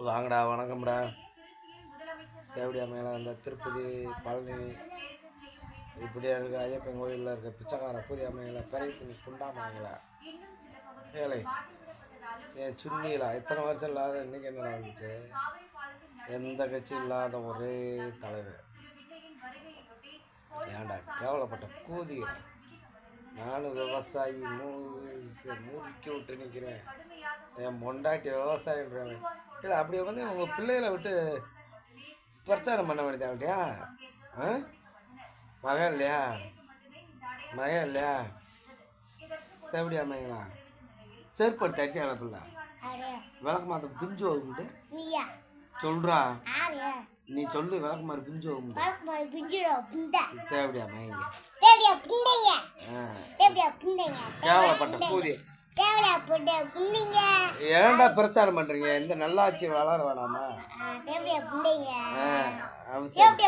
வாங்கடா வணக்கம்டா. தேவடியா மேலே அந்த திருப்பதி பழனி இப்படியா இருக்க ஐயப்பன் கோயிலில் இருக்க பிச்சைக்கார புதிய மேலே பெரிய குண்டாமைங்களா ஏழை என் சுண்ணிலா எத்தனை வருஷம் இல்லாத இன்றைக்கி என்ன நடந்துச்சு? எந்த கட்சி இல்லாத ஒரே தலைவர். ஏன்டா கேவலப்பட்ட கூதிக்கிறேன். நானும் விவசாயி மூடிக்கி விட்டு நிற்கிறேன். என் பொண்டாட்டி விவசாயின்றாங்க. இல்லை அப்படி வந்து உங்கள் பிள்ளைகளை விட்டு பிரச்சாரம் பண்ண வேண்டியதாகட்டியா? மகன் இல்லையா? மகன் இல்லையா? தேவடியா மகங்களா செருப்படி தட்டி அனுப்பல. விளக்கு மாத்த பிஞ்சு உண்டு சொல்றா. நீ சொல்லு விளக்கு மாதிரி பிஞ்சு உண்டு தேவடியா மகங்க கேவலப்பட்ட கூதி. ஏன்டா பிரச்சாரம் பண்றீங்க? இந்த நல்லாட்சி வளர வேணாமா? அவசியம்